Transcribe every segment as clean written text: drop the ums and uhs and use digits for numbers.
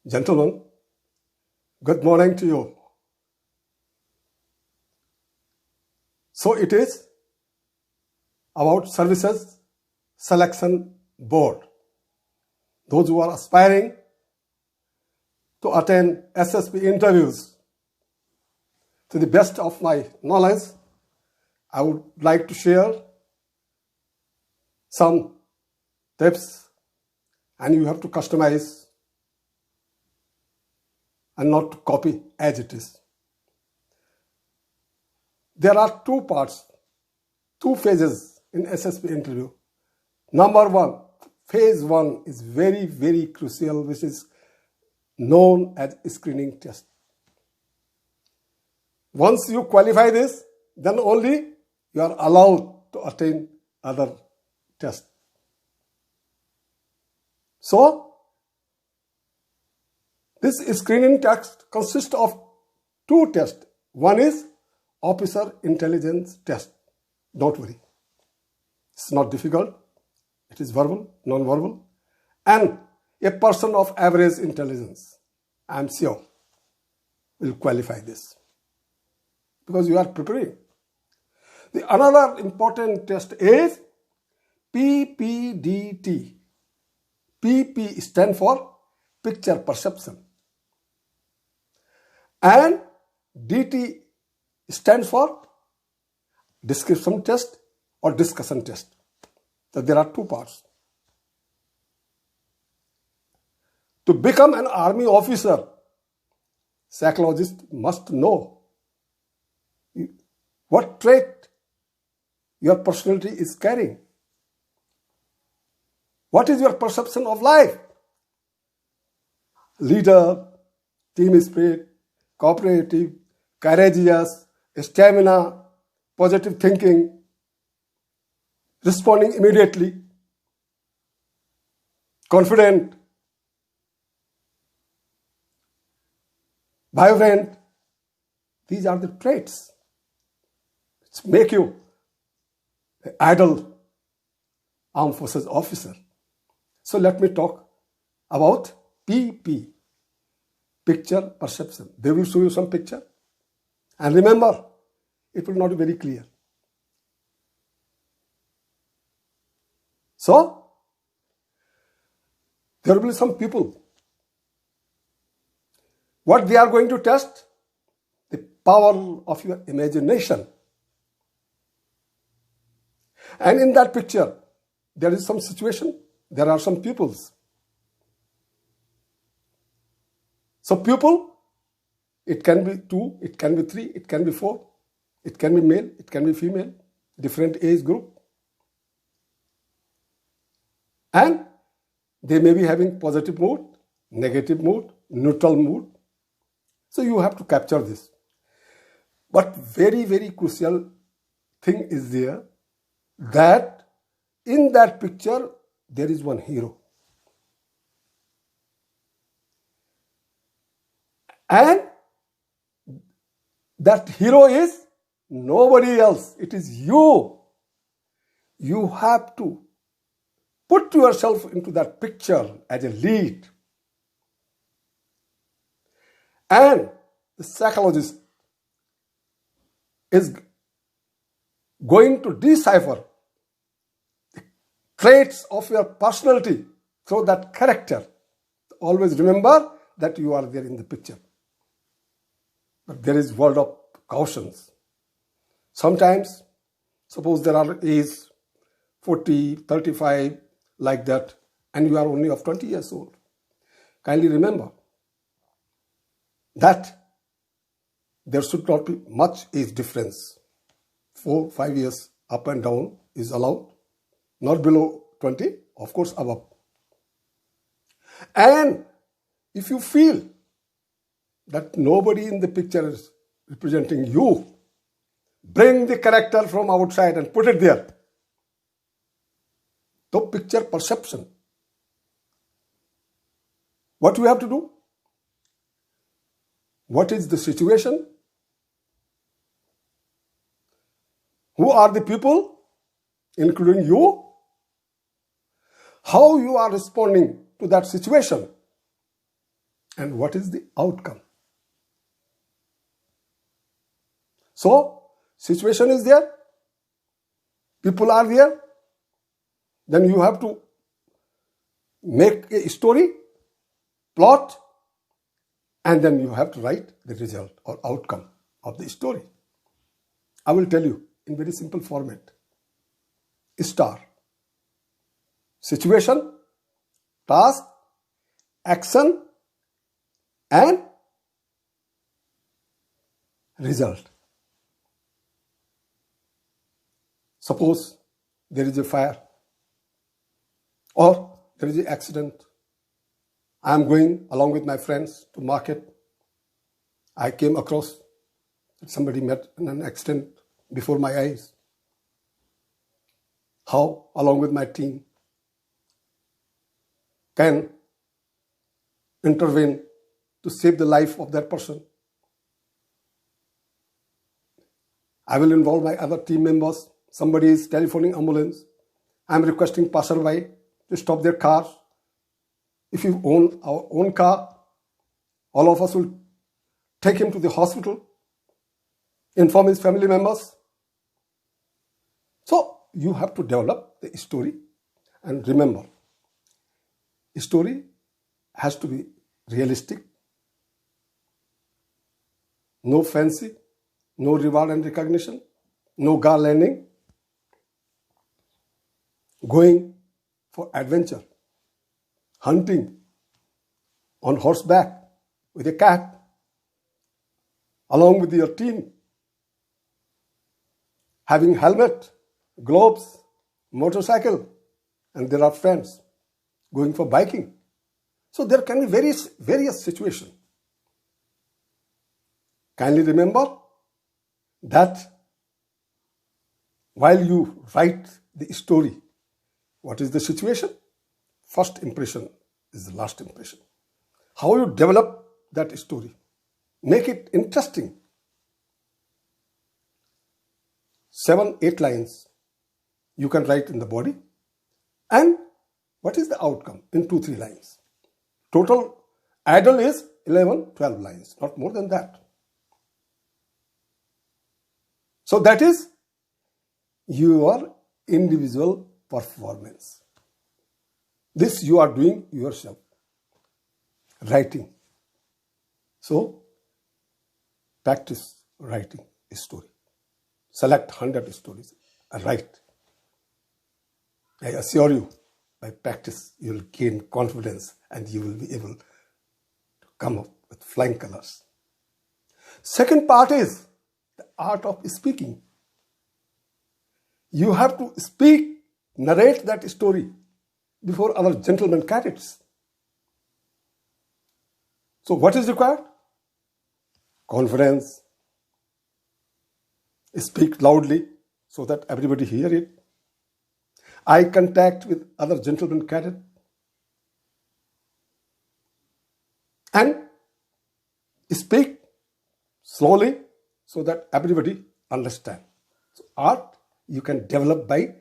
Gentlemen, good morning to you. So it is about Services Selection Board. Those who are aspiring to attend SSB interviews, to the best of my knowledge, I would like to share some tips, and you have to customize and not to copy as it is. There are two parts, two phases in SSB interview. Number one, phase one is very, very crucial, which is known as screening test. Once you qualify this, then only you are allowed to attend other tests. So, this screening test consists of two tests. One is officer intelligence test. Don't worry. It's not difficult. It is verbal, non-verbal. And a person of average intelligence, I am sure, will qualify this, because you are preparing. The another important test is PPDT. PP stands for picture perception. And DT stands for description test or discussion test. So there are two parts. To become an army officer, psychologist must know what trait your personality is carrying. What is your perception of life? Leader, team spirit, cooperative, courageous, stamina, positive thinking, responding immediately, confident, vibrant. These are the traits which make you an ideal armed forces officer. So let me talk about PP, picture perception. They will show you some picture. And remember, it will not be very clear. So, there will be some people. What they are going to test? The power of your imagination. And in that picture, there is some situation, there are some pupils. So pupil, it can be 2, it can be 3, it can be 4, it can be male, it can be female, different age group. And they may be having positive mood, negative mood, neutral mood. So you have to capture this. But very, very crucial thing is there, that in that picture, there is one hero. And that hero is nobody else. It is you. You have to put yourself into that picture as a lead. And the psychologist is going to decipher the traits of your personality through that character. Always remember that you are there in the picture. But there is word of cautions. Sometimes, suppose there are age 40, 35, like that, and you are only of 20 years old. Kindly remember that there should not be much age difference. 4, 5 years up and down is allowed. Not below 20, of course above. And if you feel that nobody in the picture is representing you, bring the character from outside and put it there. So picture perception. What do you have to do? What is the situation? Who are the people, including you? How you are responding to that situation? and what is the outcome. So, situation is there, people are there, then you have to make a story, plot, and then you have to write the result or outcome of the story. I will tell you in very simple format. Star. Situation, task, action, and result. Suppose there is a fire or there is an accident. I am going along with my friends to market. I came across somebody met in an accident before my eyes. How, along with my team, can intervene to save the life of that person? I will involve my other team members. Somebody is telephoning ambulance. I am requesting passerby to stop their car. If you own our own car, all of us will take him to the hospital, inform his family members. So you have to develop the story, and remember, story has to be realistic, no fancy, no reward and recognition, no garlanding, going for adventure, hunting on horseback with a cat, along with your team, having helmet, gloves, motorcycle, and there are friends going for biking. So there can be various situations. Kindly remember that while you write the story, what is the situation? First impression is the last impression. How you develop that story, make it interesting. 7-8 lines you can write in the body, and what is the outcome in 2-3 lines. Total idle is 11-12 lines, not more than that. So that is your individual performance. This you are doing yourself, writing. So practice writing a story. Select 100 stories and write. I assure you, by practice, you will gain confidence and you will be able to come up with flying colors. Second part is the art of speaking. You have to speak, narrate that story before other gentlemen cadets. So what is required? Confidence. Speak loudly so that everybody hear it. Eye contact with other gentlemen cadet. And speak slowly so that everybody understand. So art you can develop by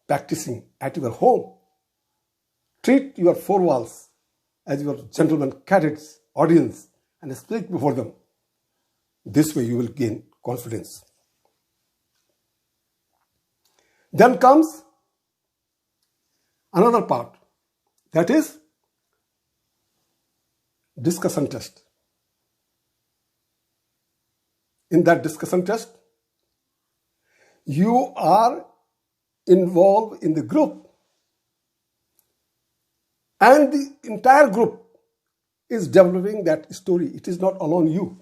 practicing at your home. Treat your four walls as your gentlemen cadets audience and speak before them. This way you will gain confidence. Then comes another part, that is discussion test. In that discussion test, you are involved in the group, and the entire group is developing that story. It is not alone you.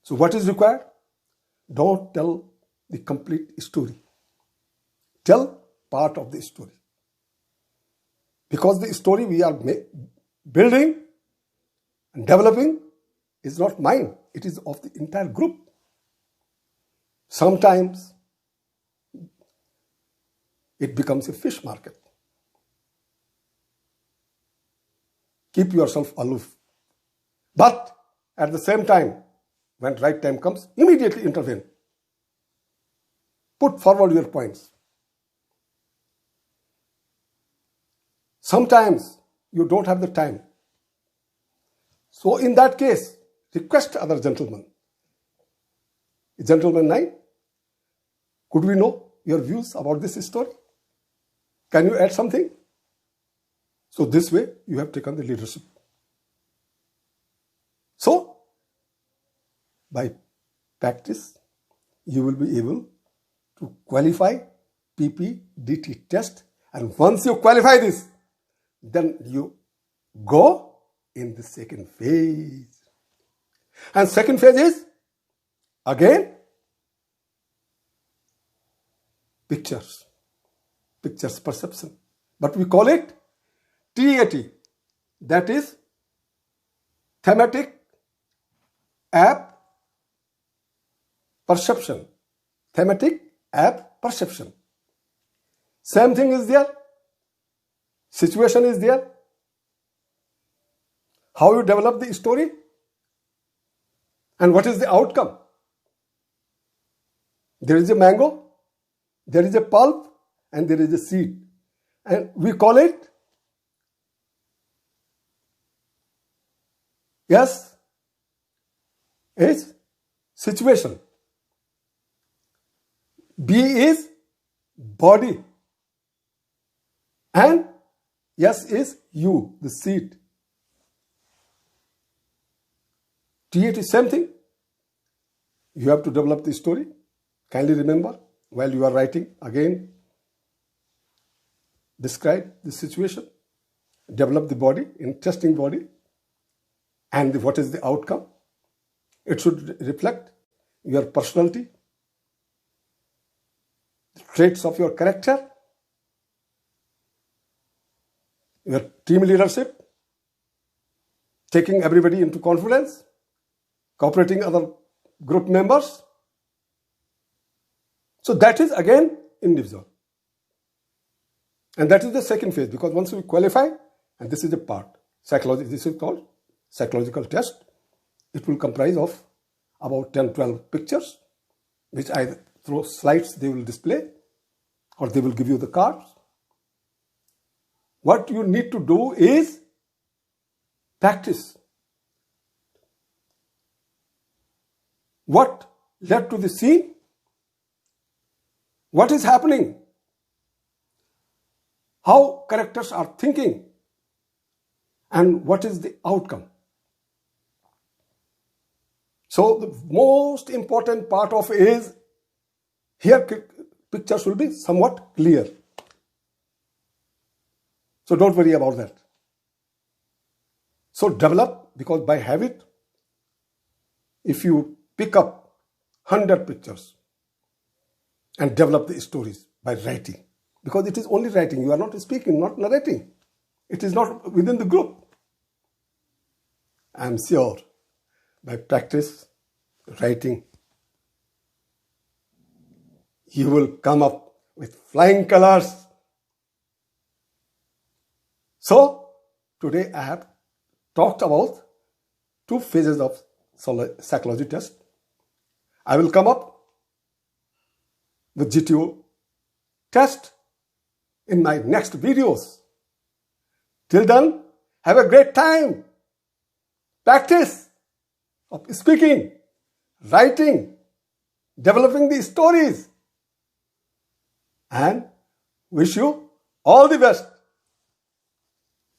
So what is required? Don't tell the complete story. Tell part of the story. Because the story we are building and developing is not mine. It is of the entire group. Sometimes it becomes a fish market. Keep yourself aloof. But at the same time, when right time comes, immediately intervene. Put forward your points. Sometimes you don't have the time. So in that case, request other gentlemen. Gentleman 9, could we know your views about this story? Can you add something? So this way you have taken the leadership. So by practice, you will be able to qualify PPDT test, and once you qualify this, then you go in the second phase. And second phase is again pictures perception, but we call it TAT, that is thematic app perception. Thematic app perception. Same thing is there. Situation is there. How you develop the story and what is the outcome. There is a mango, there is a pulp, and there is a seed. And we call it S is situation. B is body. And S is you, the seed. TAT is same thing. You have to develop the story. Kindly remember, while you are writing, again, describe the situation, develop the body, interesting body, and what is the outcome. It should reflect your personality, the traits of your character, your team leadership, taking everybody into confidence, cooperating other group members. So that is again individual. And that is the second phase, because once we qualify, and this is a part, psychology, this is called psychological test. It will comprise of about 10-12 pictures, which either through slides they will display or they will give you the cards. What you need to do is practice. What led to the scene? What is happening? How characters are thinking? And what is the outcome? So the most important part of is, here pictures will be somewhat clear. So don't worry about that. So develop, because by habit, if you pick up 100 pictures and develop the stories by writing, because it is only writing, you are not speaking, not narrating. It is not within the group. I am sure by practice writing, you will come up with flying colors. So today I have talked about 2 phases of psychology test. I will come up with GTO test in my next videos. Till then, have a great time. Practice of speaking, writing, developing the stories, and wish you all the best.